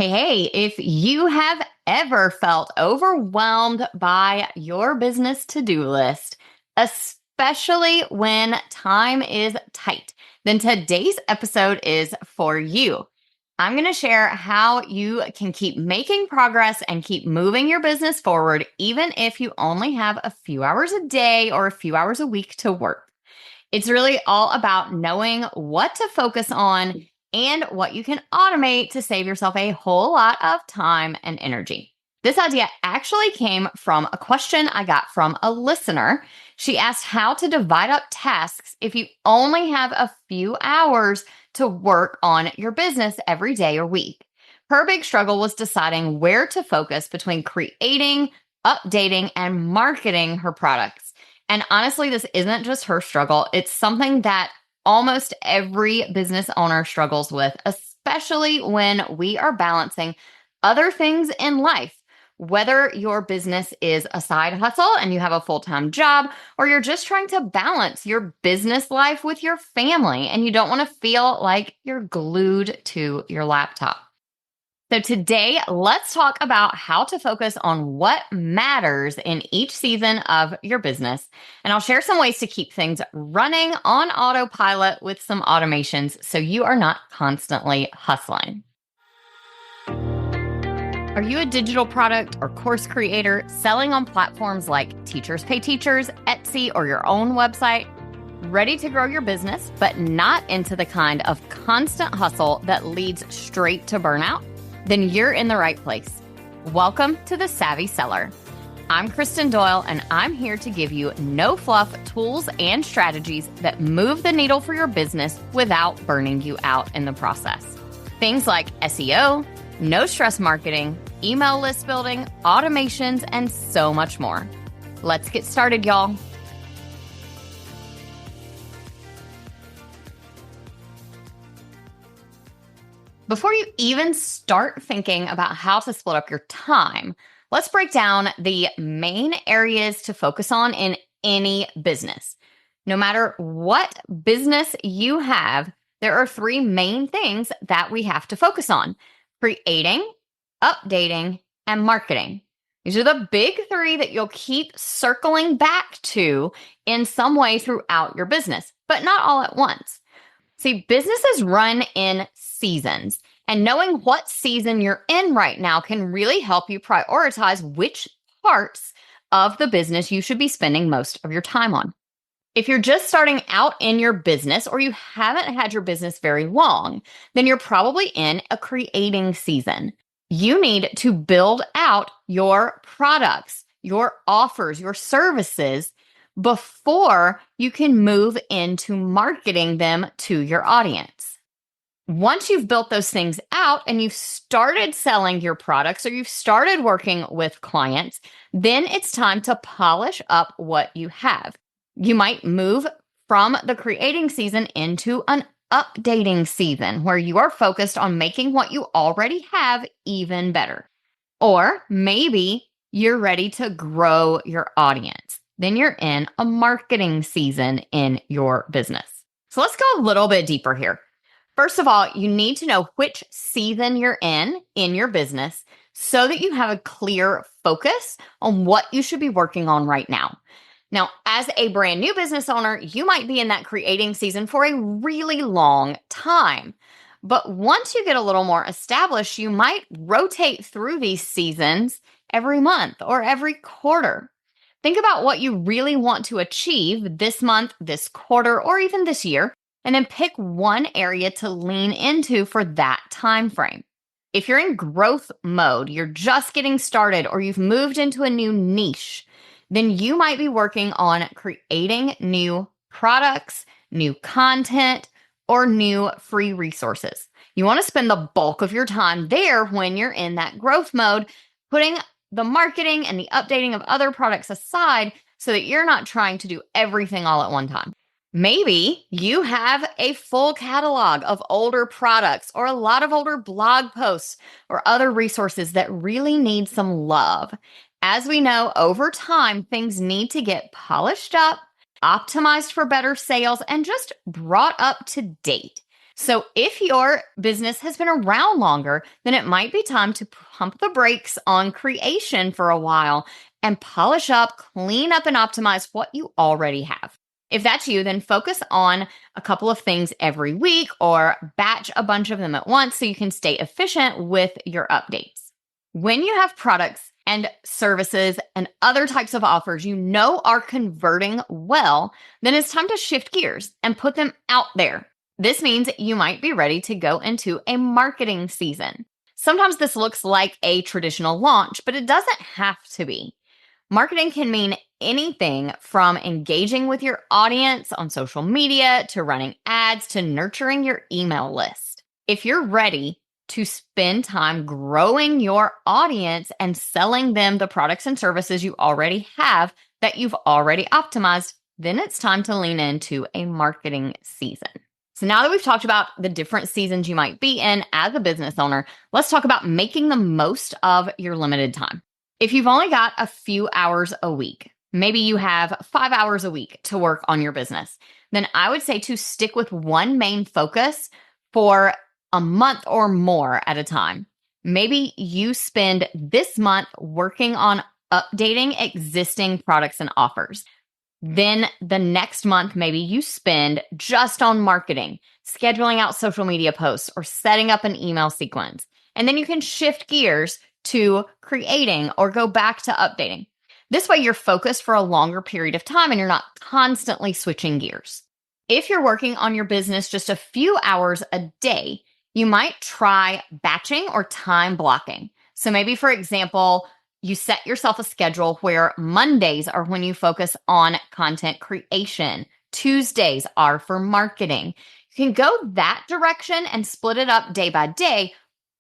Hey, if you have ever felt overwhelmed by your business to-do list, especially when time is tight, then today's episode is for you. I'm going to share how you can keep making progress and keep moving your business forward, even if you only have a few hours a day or a few hours a week to work. It's really all about knowing what to focus on and what you can automate to save yourself a whole lot of time and energy. This idea actually came from a question I got from a listener. She asked how to divide up tasks if you only have a few hours to work on your business every day or week. Her big struggle was deciding where to focus between creating, updating, and marketing her products. And honestly, this isn't just her struggle. It's something that almost every business owner struggles with, especially when we are balancing other things in life. Whether your business is a side hustle and you have a full-time job, or you're just trying to balance your business life with your family and you don't want to feel like you're glued to your laptop. So today, let's talk about how to focus on what matters in each season of your business. And I'll share some ways to keep things running on autopilot with some automations so you are not constantly hustling. Are you a digital product or course creator selling on platforms like Teachers Pay Teachers, Etsy, or your own website? Ready to grow your business, but not into the kind of constant hustle that leads straight to burnout? Then you're in the right place. Welcome to The Savvy Seller. I'm Kristen Doyle, and I'm here to give you no fluff tools and strategies that move the needle for your business without burning you out in the process. Things like SEO, no stress marketing, email list building, automations, and so much more. Let's get started, y'all. Before you even start thinking about how to split up your time, let's break down the main areas to focus on in any business. No matter what business you have, there are three main things that we have to focus on: creating, updating, and marketing. These are the big three that you'll keep circling back to in some way throughout your business, but not all at once. See, businesses run in seasons, and knowing what season you're in right now can really help you prioritize which parts of the business you should be spending most of your time on. If you're just starting out in your business or you haven't had your business very long, then you're probably in a creating season. You need to build out your products, your offers, your services before you can move into marketing them to your audience. Once you've built those things out and you've started selling your products or you've started working with clients, then it's time to polish up what you have. You might move from the creating season into an updating season where you are focused on making what you already have even better. Or maybe you're ready to grow your audience. Then you're in a marketing season in your business. So let's go a little bit deeper here. First of all, you need to know which season you're in your business so that you have a clear focus on what you should be working on right now. Now, as a brand new business owner, you might be in that creating season for a really long time. But once you get a little more established, you might rotate through these seasons every month or every quarter. Think about what you really want to achieve this month, this quarter, or even this year, and then pick one area to lean into for that time frame. If you're in growth mode, you're just getting started, or you've moved into a new niche, then you might be working on creating new products, new content, or new free resources. You want to spend the bulk of your time there when you're in that growth mode, putting the marketing and the updating of other products aside so that you're not trying to do everything all at one time. Maybe you have a full catalog of older products or a lot of older blog posts or other resources that really need some love. As we know, over time, things need to get polished up, optimized for better sales, and just brought up to date. So if your business has been around longer, then it might be time to pump the brakes on creation for a while and polish up, clean up, and optimize what you already have. If that's you, then focus on a couple of things every week or batch a bunch of them at once so you can stay efficient with your updates. When you have products and services and other types of offers you know are converting well, then it's time to shift gears and put them out there. This means you might be ready to go into a marketing season. Sometimes this looks like a traditional launch, but it doesn't have to be. Marketing can mean anything from engaging with your audience on social media to running ads to nurturing your email list. If you're ready to spend time growing your audience and selling them the products and services you already have that you've already optimized, then it's time to lean into a marketing season. So now that we've talked about the different seasons you might be in as a business owner, let's talk about making the most of your limited time. If you've only got a few hours a week, maybe you have 5 hours a week to work on your business, then I would say to stick with one main focus for a month or more at a time. Maybe you spend this month working on updating existing products and offers. Then the next month, maybe you spend just on marketing, scheduling out social media posts, or setting up an email sequence. And then you can shift gears to creating or go back to updating. This way, you're focused for a longer period of time and you're not constantly switching gears. If you're working on your business just a few hours a day, you might try batching or time blocking. So maybe, for example, you set yourself a schedule where Mondays are when you focus on content creation. Tuesdays are for marketing. You can go that direction and split it up day by day.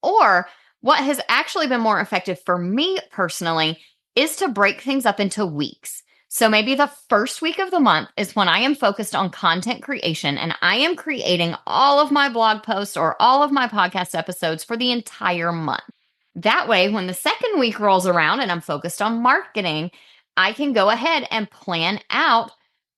Or what has actually been more effective for me personally is to break things up into weeks. So maybe the first week of the month is when I am focused on content creation and I am creating all of my blog posts or all of my podcast episodes for the entire month. That way, when the second week rolls around and I'm focused on marketing, I can go ahead and plan out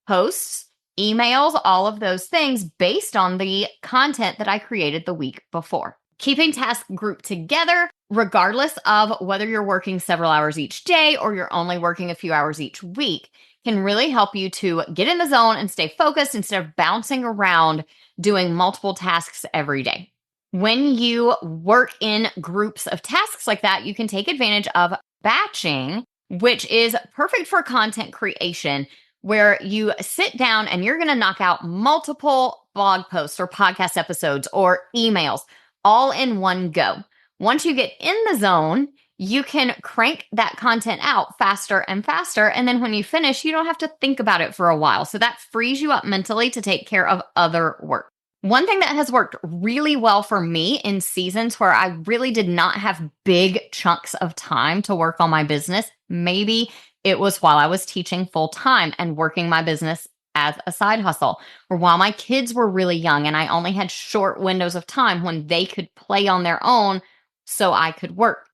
posts, emails, all of those things based on the content that I created the week before. Keeping tasks grouped together, regardless of whether you're working several hours each day or you're only working a few hours each week, can really help you to get in the zone and stay focused instead of bouncing around doing multiple tasks every day. When you work in groups of tasks like that, you can take advantage of batching, which is perfect for content creation, where you sit down and you're going to knock out multiple blog posts or podcast episodes or emails all in one go. Once you get in the zone, you can crank that content out faster and faster. And then when you finish, you don't have to think about it for a while. So that frees you up mentally to take care of other work. One thing that has worked really well for me in seasons where I really did not have big chunks of time to work on my business, maybe it was while I was teaching full time and working my business as a side hustle, or while my kids were really young and I only had short windows of time when they could play on their own so I could work.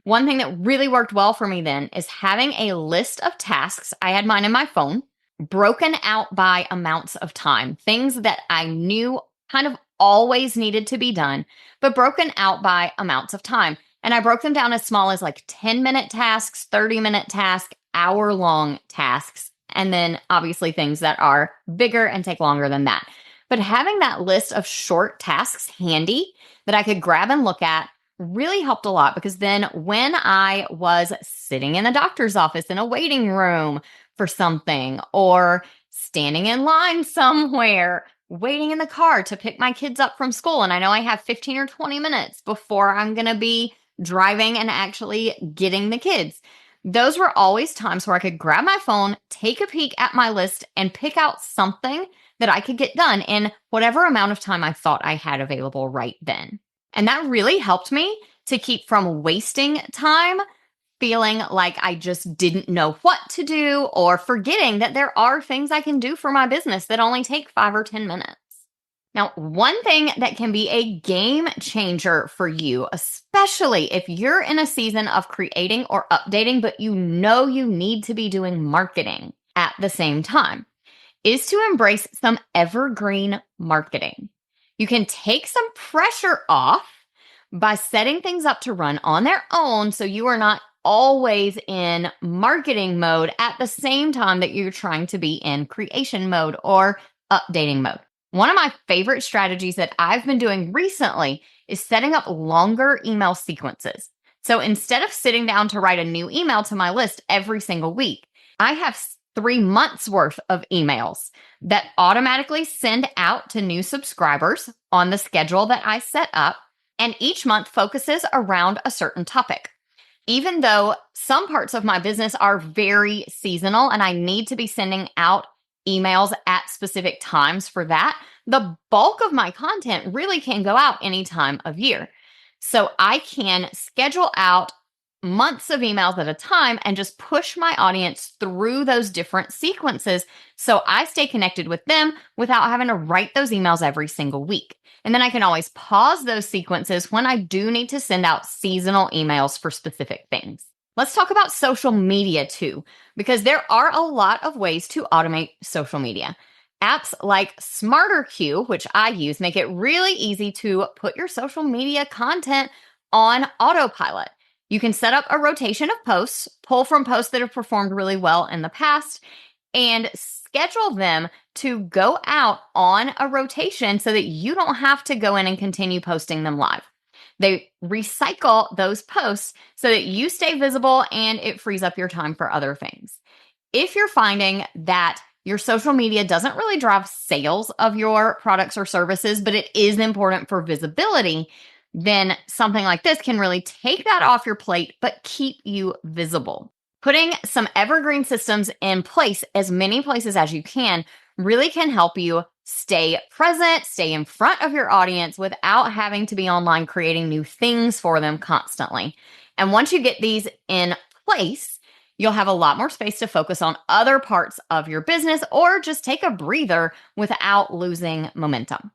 One thing that really worked well for me then is having a list of tasks. I had mine in my phone, broken out by amounts of time, things that I knew kind of always needed to be done, but broken out by amounts of time. And I broke them down as small as like 10-minute tasks, 30-minute tasks, hour-long tasks, and then obviously things that are bigger and take longer than that. But having that list of short tasks handy that I could grab and look at really helped a lot, because then when I was sitting in the doctor's office in a waiting room for something, or standing in line somewhere, waiting in the car to pick my kids up from school, and I know I have 15 or 20 minutes before I'm going to be driving and actually getting the kids. Those were always times where I could grab my phone, take a peek at my list, and pick out something that I could get done in whatever amount of time I thought I had available right then. And that really helped me to keep from wasting time, feeling like I just didn't know what to do, or forgetting that there are things I can do for my business that only take 5 or 10 minutes. Now, one thing that can be a game changer for you, especially if you're in a season of creating or updating, but you know you need to be doing marketing at the same time, is to embrace some evergreen marketing. You can take some pressure off by setting things up to run on their own so you are not always in marketing mode at the same time that you're trying to be in creation mode or updating mode. One of my favorite strategies that I've been doing recently is setting up longer email sequences. So instead of sitting down to write a new email to my list every single week, I have 3 months worth of emails that automatically send out to new subscribers on the schedule that I set up. And each month focuses around a certain topic. Even though some parts of my business are very seasonal and I need to be sending out emails at specific times for that, the bulk of my content really can go out any time of year. So I can schedule out months of emails at a time and just push my audience through those different sequences so I stay connected with them without having to write those emails every single week. And then I can always pause those sequences when I do need to send out seasonal emails for specific things. Let's talk about social media too, because there are a lot of ways to automate social media. Apps like SmarterQ, which I use, make it really easy to put your social media content on autopilot. You can set up a rotation of posts, pull from posts that have performed really well in the past, and schedule them to go out on a rotation so that you don't have to go in and continue posting them live. They recycle those posts so that you stay visible and it frees up your time for other things. If you're finding that your social media doesn't really drive sales of your products or services, but it is important for visibility, then something like this can really take that off your plate, but keep you visible. Putting some evergreen systems in place, as many places as you can, really can help you stay present, stay in front of your audience without having to be online creating new things for them constantly. And once you get these in place, you'll have a lot more space to focus on other parts of your business or just take a breather without losing momentum.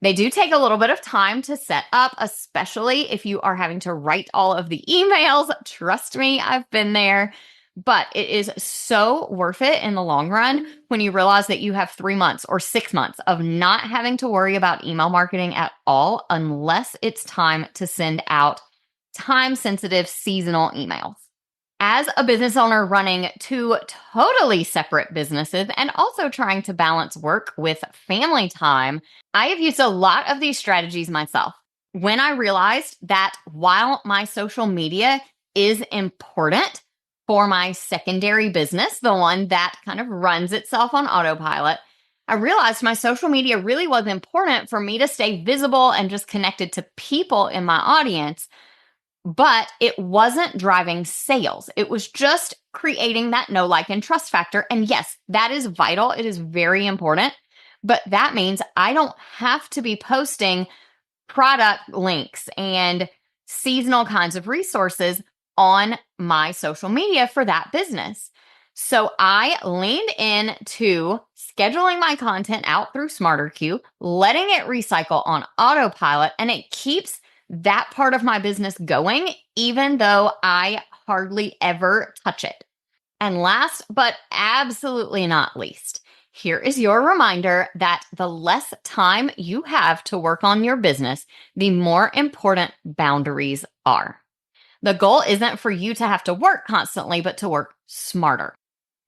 They do take a little bit of time to set up, especially if you are having to write all of the emails. Trust me, I've been there. But it is so worth it in the long run when you realize that you have 3 months or 6 months of not having to worry about email marketing at all unless it's time to send out time-sensitive seasonal emails. As a business owner running 2 totally separate businesses and also trying to balance work with family time, I have used a lot of these strategies myself. When I realized that while my social media is important for my secondary business, the one that kind of runs itself on autopilot, I realized my social media really was important for me to stay visible and just connected to people in my audience. But it wasn't driving sales. It was just creating that know, like, and trust factor. And yes, that is vital. It is very important. But that means I don't have to be posting product links and seasonal kinds of resources on my social media for that business. So I leaned into scheduling my content out through SmarterQ, letting it recycle on autopilot, and it keeps that part of my business going, even though I hardly ever touch it. And last, but absolutely not least, here is your reminder that the less time you have to work on your business, the more important boundaries are. The goal isn't for you to have to work constantly, but to work smarter.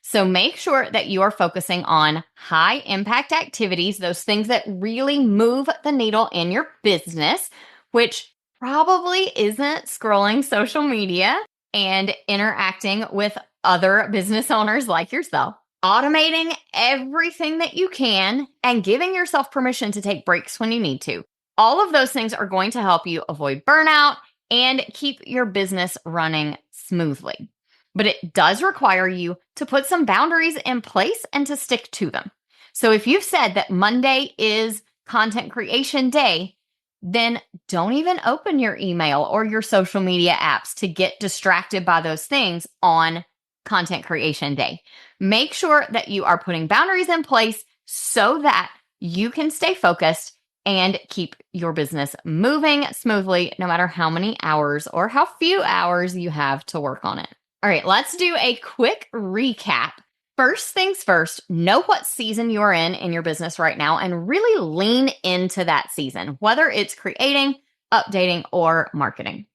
So make sure that you are focusing on high impact activities, those things that really move the needle in your business, which probably isn't scrolling social media and interacting with other business owners like yourself. Automating everything that you can and giving yourself permission to take breaks when you need to. All of those things are going to help you avoid burnout and keep your business running smoothly. But it does require you to put some boundaries in place and to stick to them. So if you've said that Monday is content creation day, then don't even open your email or your social media apps to get distracted by those things on content creation day. Make sure that you are putting boundaries in place so that you can stay focused and keep your business moving smoothly, no matter how many hours or how few hours you have to work on it. All right, let's do a quick recap First things first, know what season you're in your business right now and really lean into that season, whether it's creating, updating, or marketing.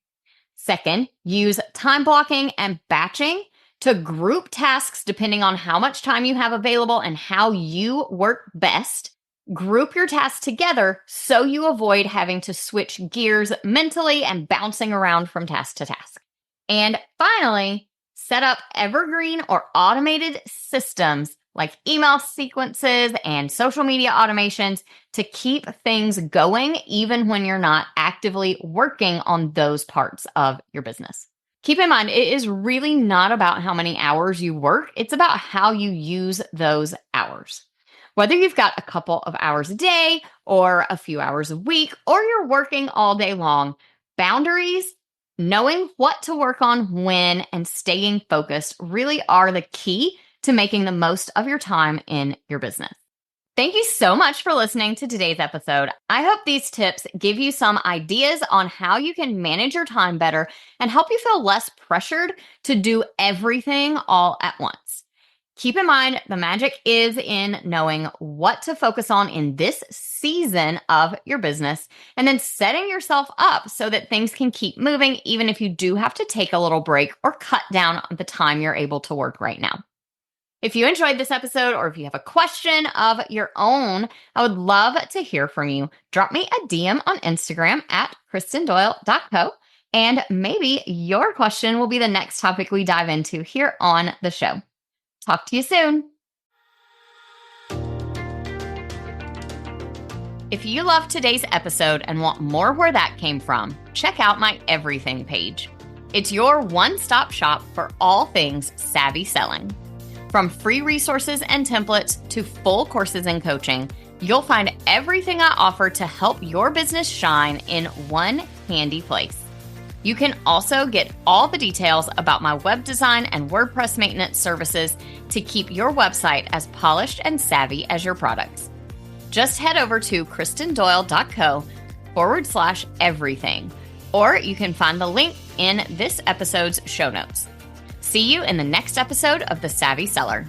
Second, use time blocking and batching to group tasks depending on how much time you have available and how you work best. Group your tasks together so you avoid having to switch gears mentally and bouncing around from task to task. And finally, set up evergreen or automated systems like email sequences and social media automations to keep things going even when you're not actively working on those parts of your business. Keep in mind, it is really not about how many hours you work. It's about how you use those hours. Whether you've got a couple of hours a day or a few hours a week, or you're working all day long, boundaries, knowing what to work on when, and staying focused really are the key to making the most of your time in your business. Thank you so much for listening to today's episode. I hope these tips give you some ideas on how you can manage your time better and help you feel less pressured to do everything all at once. Keep in mind, the magic is in knowing what to focus on in this season of your business and then setting yourself up so that things can keep moving, even if you do have to take a little break or cut down on the time you're able to work right now. If you enjoyed this episode or if you have a question of your own, I would love to hear from you. Drop me a DM on Instagram at KristenDoyle.co, and maybe your question will be the next topic we dive into here on the show. Talk to you soon. If you loved today's episode and want more where that came from, check out my everything page. It's your one-stop shop for all things savvy selling. From free resources and templates to full courses and coaching, you'll find everything I offer to help your business shine in one handy place. You can also get all the details about my web design and WordPress maintenance services to keep your website as polished and savvy as your products. Just head over to KristenDoyle.co/everything, or you can find the link in this episode's show notes. See you in the next episode of The Savvy Seller.